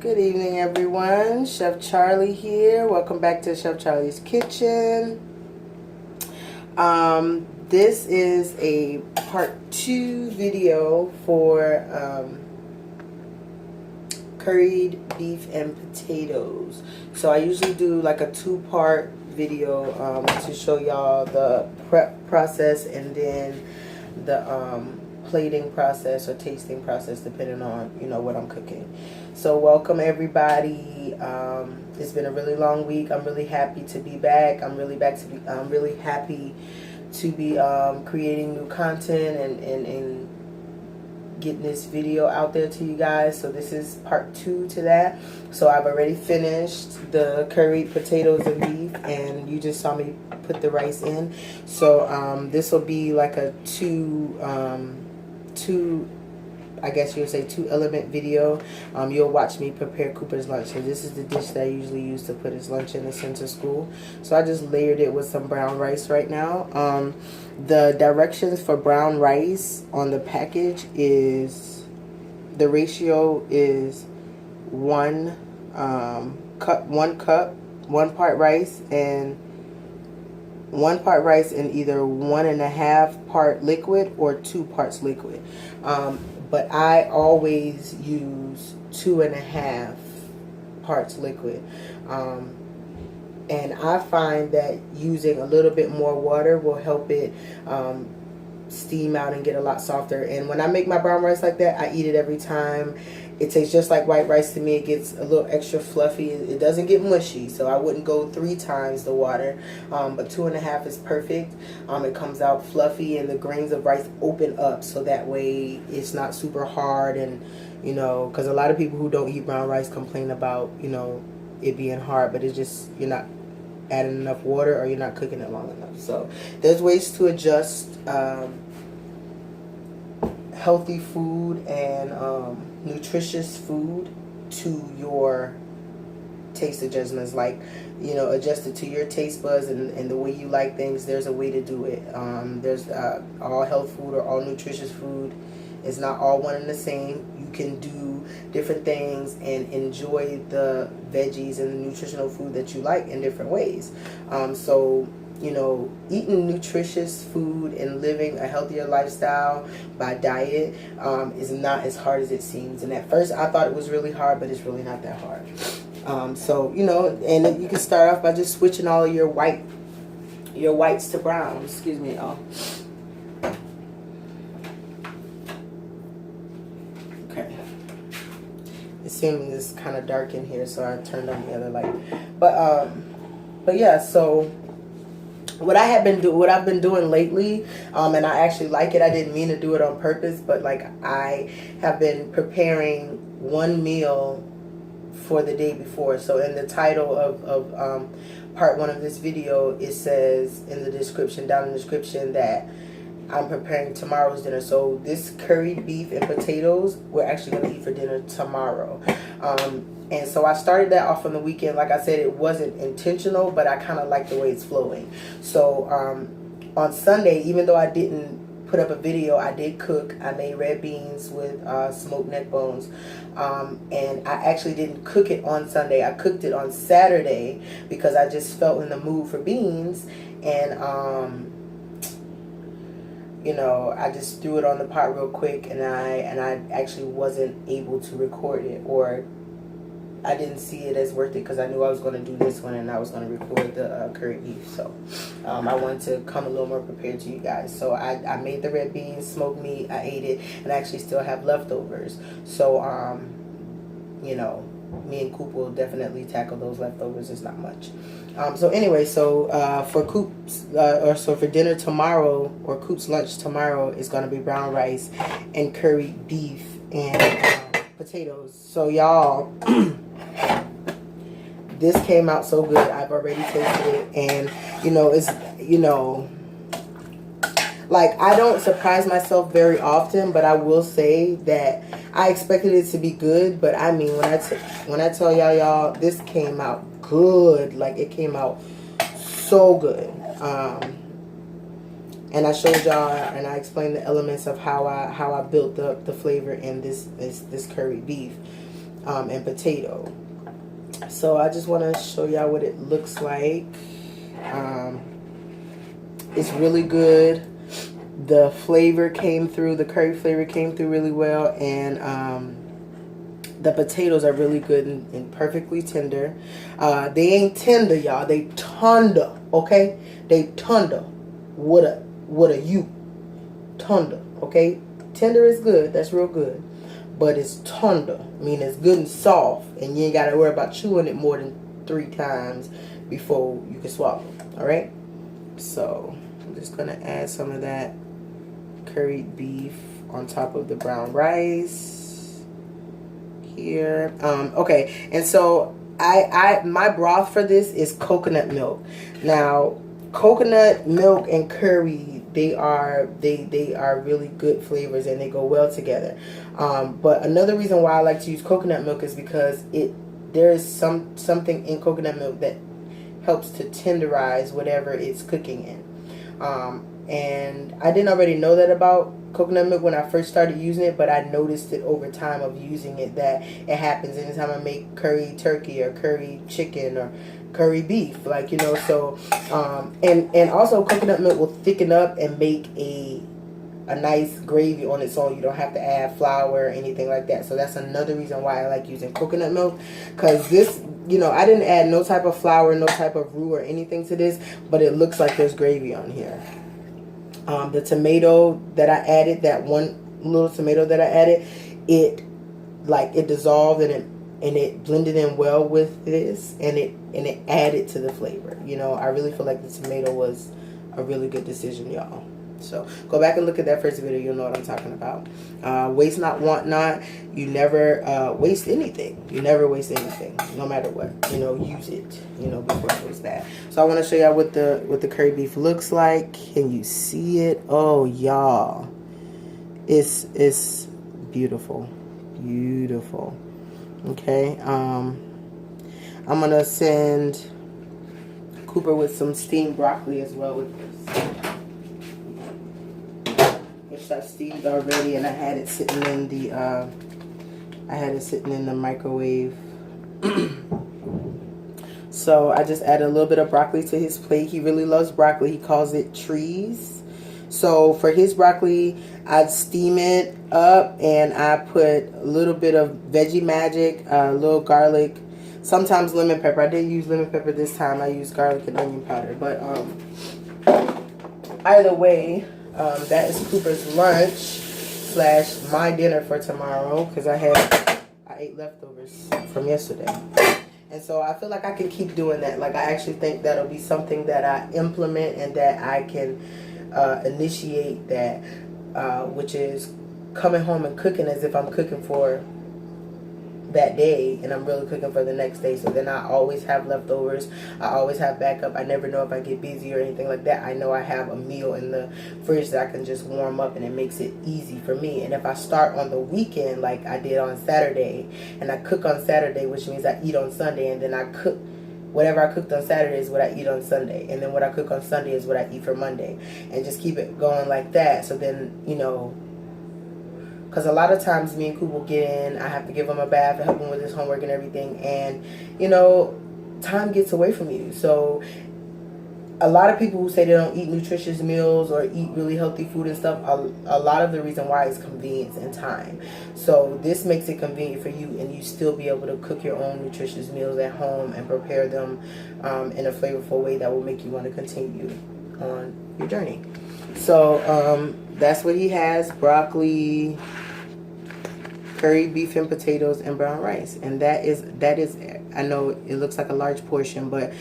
Good evening, everyone. Chef Charlie here. Welcome back to Chef Charlie's Kitchen. This is a part 2 video for curried beef and potatoes. So I usually do like a 2-part video to show y'all the prep process and then the plating process or tasting process, depending on what I'm cooking. So welcome everybody. It's been a really long week. I'm really happy to be back. I'm really happy to be creating new content and getting this video out there to you guys. So this is part 2 to that. So I've already finished the curried potatoes and beef, and you just saw me put the rice in. So this will be like a two I guess you would say 2-element video. You'll watch me prepare Cooper's lunch. So this is the dish that I usually use to put his lunch in and send to school. So I just layered it with some brown rice right now. The directions for brown rice on the package is, the ratio is 1 cup, 1 part rice and 1 part rice and either 1.5 part liquid or 2 parts liquid. But I always use 2.5 parts liquid. And I find that using a little bit more water will help it steam out and get a lot softer. And when I make my brown rice like that, I eat it every time. It tastes just like white rice to me. It gets a little extra fluffy. It doesn't get mushy, so I wouldn't go 3 times the water. But 2.5 is perfect. It comes out fluffy and the grains of rice open up, so that way it's not super hard. And because a lot of people who don't eat brown rice complain about it being hard, but it's just you're not adding enough water or you're not cooking it long enough. So there's ways to adjust healthy food and nutritious food to your taste adjustments, like adjust it to your taste buds and the way you like things. There's a way to do it. There's all health food or all nutritious food is not all one and the same. You can do different things and enjoy the veggies and the nutritional food that you like in different ways. So eating nutritious food and living a healthier lifestyle by diet is not as hard as it seems. And at first I thought it was really hard, but it's really not that hard. So and you can start off by just switching all of your whites to brown. Excuse me, y'all. Okay. It seems it's kind of dark in here, so I turned on the other light. But yeah, so what I've been doing lately, and I actually like it. I didn't mean to do it on purpose, but like I have been preparing one meal for the day before. So in the title of part 1 of this video, it says in the description, down in the description, that I'm preparing tomorrow's dinner. So this curried beef and potatoes, we're actually going to eat for dinner tomorrow. And so I started that off on the weekend. Like I said, it wasn't intentional, but I kind of like the way it's flowing. So on Sunday, even though I didn't put up a video, I did cook. I made red beans with smoked neck bones. And I actually didn't cook it on Sunday. I cooked it on Saturday because I just felt in the mood for beans. And I just threw it on the pot real quick, and I actually wasn't able to record it, or I didn't see it as worth it because I knew I was going to do this one and I was going to record the curried beef. So I wanted to come a little more prepared to you guys. So I made the red beans, smoked meat, I ate it, and I actually still have leftovers. So me and Coop will definitely tackle those leftovers. It's not much. So anyway, so for Coop's for dinner tomorrow, or Coop's lunch tomorrow, is going to be brown rice and curried beef and potatoes. So y'all, this came out so good. I've already tasted it, and it's like, I don't surprise myself very often, but I will say that I expected it to be good. But I mean, when I tell y'all, this came out good. Like, it came out so good. And I showed y'all and I explained the elements of how I built the flavor in this curried beef. and potato. So I just want to show y'all what it looks like. It's really good. The flavor came through, the curry flavor came through really well, and the potatoes are really good and perfectly tender. They ain't tender, y'all. They tender, okay? They tender. What a you tender, okay? Tender is good. That's real good. But it's tender. I mean, it's good and soft, and you ain't got to worry about chewing it more than 3 times before you can swallow. All right? So I'm just going to add some of that curried beef on top of the brown rice here. Okay, and so my broth for this is coconut milk. Now, coconut milk and curry, they are really good flavors, and they go well together. But another reason why I like to use coconut milk is because there is something in coconut milk that helps to tenderize whatever it's cooking in. And I didn't already know that about coconut milk when I first started using it, but I noticed it over time of using it, that it happens anytime I make curry turkey or curry chicken or curry beef, like, you know. So and also coconut milk will thicken up and make a nice gravy on its own. You don't have to add flour or anything like that. So that's another reason why I like using coconut milk, because this, you know, I didn't add no type of flour, no type of roux or anything to this, but it looks like there's gravy on here. The tomato that I added, that one little tomato that I added, it dissolved and it blended in well with this, and it added to the flavor. You know, I really feel like the tomato was a really good decision, y'all. So go back and look at that first video. You'll know what I'm talking about. Waste not, want not. You never waste anything. You never waste anything, no matter what. You know, use it, you know, before it goes bad. So I want to show y'all what the curry beef looks like. Can you see it? Oh, y'all, it's beautiful, beautiful. Okay. I'm gonna send Cooper with some steamed broccoli as well with this. I steamed already, and I had it sitting in the microwave. So I just added a little bit of broccoli to his plate. He really loves broccoli. He calls it trees. So for his broccoli, I'd steam it up, and I put a little bit of Veggie Magic, a little garlic, sometimes lemon pepper. I didn't use lemon pepper this time. I used garlic and onion powder. But either way, that is Cooper's lunch / my dinner for tomorrow, because I ate leftovers from yesterday. And so I feel like I can keep doing that. Like, I actually think that'll be something that I implement and that I can initiate, that which is coming home and cooking as if I'm cooking for that day, and I'm really cooking for the next day. So then I always have leftovers. I always have backup. I never know if I get busy or anything like that. I know I have a meal in the fridge that I can just warm up, and it makes it easy for me. And if I start on the weekend like I did on Saturday, and I cook on Saturday, which means I eat on Sunday, and then I cook whatever I cooked on Saturday is what I eat on Sunday, and then what I cook on Sunday is what I eat for Monday, and just keep it going like that. So then, you know, because a lot of times me and Coop will get in, I have to give him a bath and help him with his homework and everything, and, you know, time gets away from you. So a lot of people who say they don't eat nutritious meals or eat really healthy food and stuff, a lot of the reason why is convenience and time. So this makes it convenient for you, and you still be able to cook your own nutritious meals at home and prepare them in a flavorful way that will make you want to continue on your journey. So that's what he has: broccoli, curried beef and potatoes, and brown rice. And that is I know it looks like a large portion, but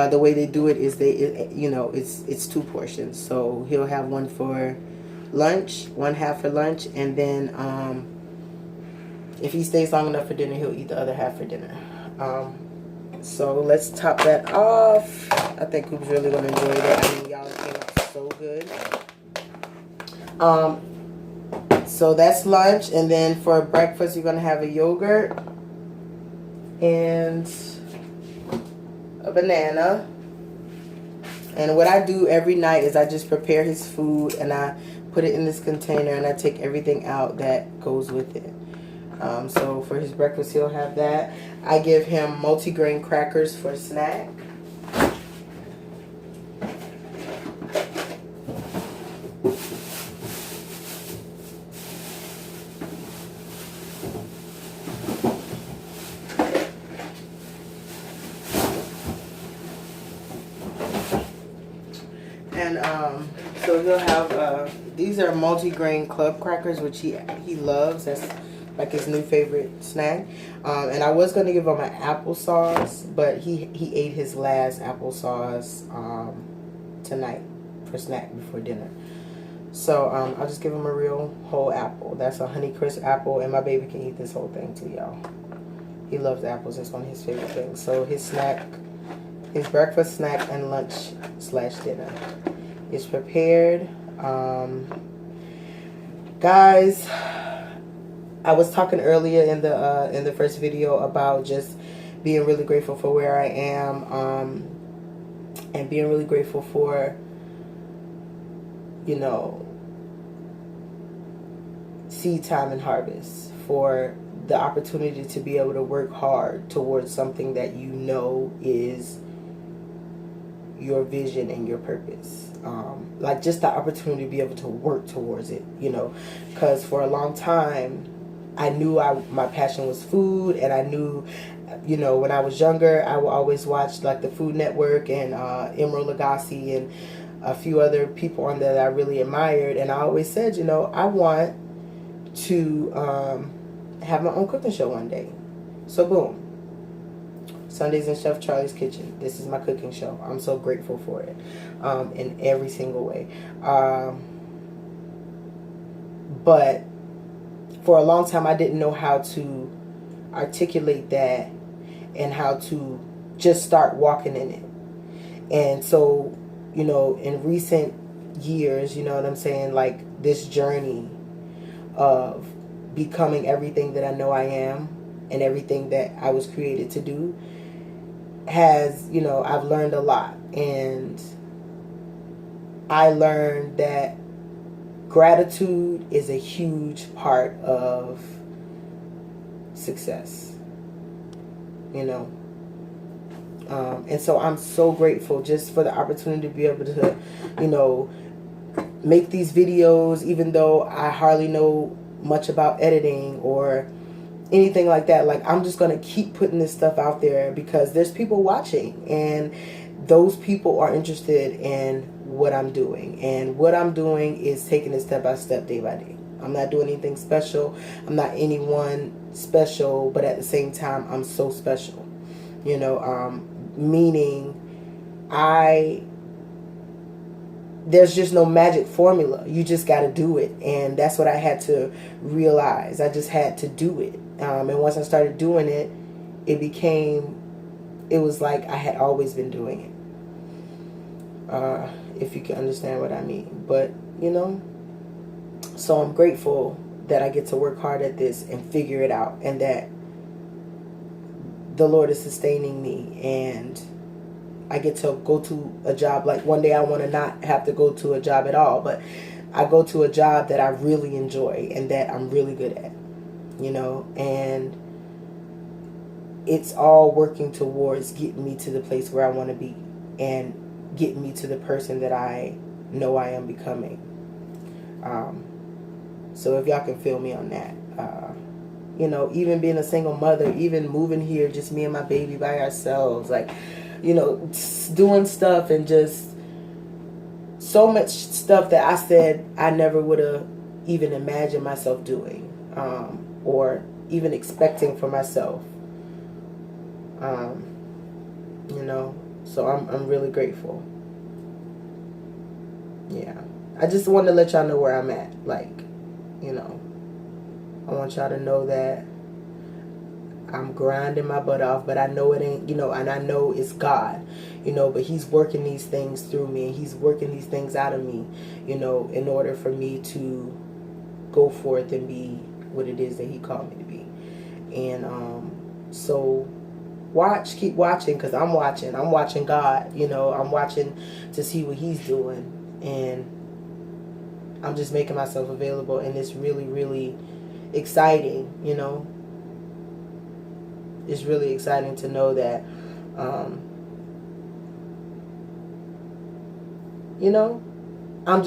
the way they do it is it's 2 portions. So he'll have one for lunch, one half for lunch, and then if he stays long enough for dinner, he'll eat the other half for dinner. So let's top that off. I think Coop's really gonna enjoy that. I mean, y'all, it came out so good. So that's lunch, and then for breakfast you're gonna have a yogurt and a banana. And what I do every night is I just prepare his food, and I put it in this container, and I take everything out that goes with it. So for his breakfast, he'll have that. I give him multigrain crackers for a snack. And so he'll have these are multigrain club crackers, which he loves. That's like his new favorite snack. And I was gonna give him an applesauce, but he ate his last applesauce tonight for snack before dinner. So I'll just give him a real whole apple. That's a Honeycrisp apple, and my baby can eat this whole thing too, y'all. He loves apples. It's one of his favorite things. So his snack, his breakfast, snack, and lunch / dinner is prepared. Guys, I was talking earlier in the first video about just being really grateful for where I am, and being really grateful for, you know, seed time and harvest, for the opportunity to be able to work hard towards something that you know is your vision and your purpose. Like just the opportunity to be able to work towards it, you know, because for a long time I knew my passion was food, and I knew, you know, when I was younger I would always watch like the Food Network and Emeril Lagasse and a few other people on there that I really admired, and I always said, you know, I want to have my own cooking show one day. So boom, Sundays in Chef Charlie's Kitchen. This is my cooking show. I'm so grateful for it, in every single way. But for a long time I didn't know how to articulate that and how to just start walking in it. And so, you know, in recent years, you know what I'm saying, like this journey of becoming everything that I know I am and everything that I was created to do has, you know, I've learned a lot. And I learned that gratitude is a huge part of success, you know. And so I'm so grateful just for the opportunity to be able to, you know, make these videos, even though I hardly know much about editing or anything like that. Like, I'm just going to keep putting this stuff out there because there's people watching, and those people are interested in what I'm doing. And what I'm doing is taking it step by step, day by day. I'm not doing anything special. I'm not anyone special, but at the same time, I'm so special. You know, meaning there's just no magic formula. You just got to do it. And that's what I had to realize. I just had to do it. And once I started doing it, it was like I had always been doing it. If you can understand what I mean. But, you know, so I'm grateful that I get to work hard at this and figure it out, and that the Lord is sustaining me, and I get to go to a job. Like, one day I want to not have to go to a job at all, but I go to a job that I really enjoy and that I'm really good at, you know, and it's all working towards getting me to the place where I want to be and getting me to the person that I know I am becoming. So if y'all can feel me on that, you know, even being a single mother, even moving here, just me and my baby by ourselves, like, you know, doing stuff and just so much stuff that I said I never would have even imagined myself doing, or even expecting for myself. You know, so I'm really grateful. Yeah, I just wanted to let y'all know where I'm at. Like, you know, I want y'all to know that I'm grinding my butt off, but I know it ain't, you know, and I know it's God, you know, but He's working these things through me, and He's working these things out of me, you know, in order for me to go forth and be what it is that He called me to be. And so keep watching, because I'm watching God, you know, I'm watching to see what He's doing, and I'm just making myself available, and it's really, really exciting, you know. It's really exciting to know that, you know, I'm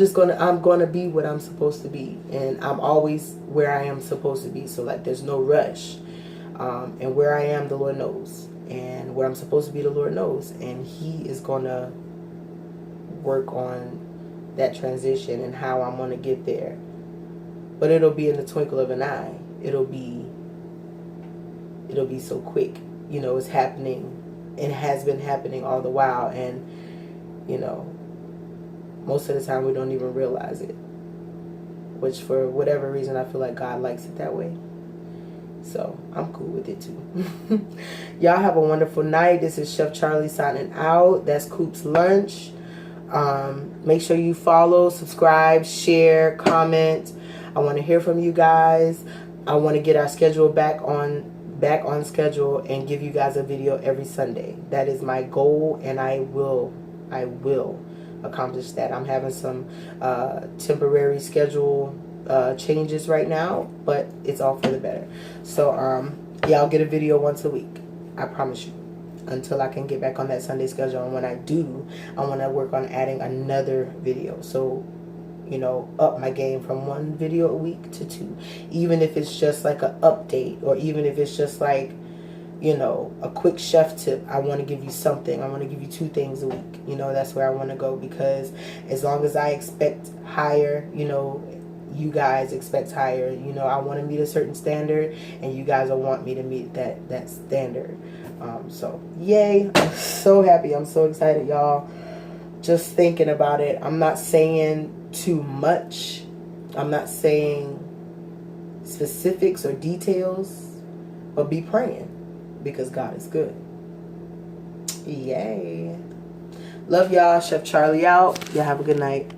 gonna be what I'm supposed to be, and I'm always where I am supposed to be. So like, there's no rush, and where I am, the Lord knows, and where I'm supposed to be, the Lord knows, and He is gonna work on that transition and how I'm gonna get there. But it'll be in the twinkle of an eye. It'll be so quick. You know, it's happening, and has been happening all the while, and you know, most of the time we don't even realize it, which for whatever reason I feel like God likes it that way. So I'm cool with it too. Y'all have a wonderful night. This is Chef Charlie signing out. That's Coop's Lunch. Make sure you follow, subscribe, share, comment. I want to hear from you guys. I want to get our schedule back on schedule and give you guys a video every Sunday. That is my goal, and I will accomplish that. I'm having some temporary schedule changes right now, but it's all for the better. So yeah, I'll get a video once a week, I promise you, until I can get back on that Sunday schedule. And when I do, I want to work on adding another video, so you know, up my game from 1 video a week to 2, even if it's just like an update, or even if it's just like, you know, a quick chef tip. I want to give you something. I want to give you 2 things a week. You know, that's where I want to go, because as long as I expect higher, you know, you guys expect higher. You know, I want to meet a certain standard, and you guys will want me to meet that standard. So yay, I'm so happy. I'm so excited, y'all. Just thinking about it. I'm not saying too much. I'm not saying specifics or details, but be praying, because God is good. Yay. Love y'all. Chef Charlie out. Y'all have a good night.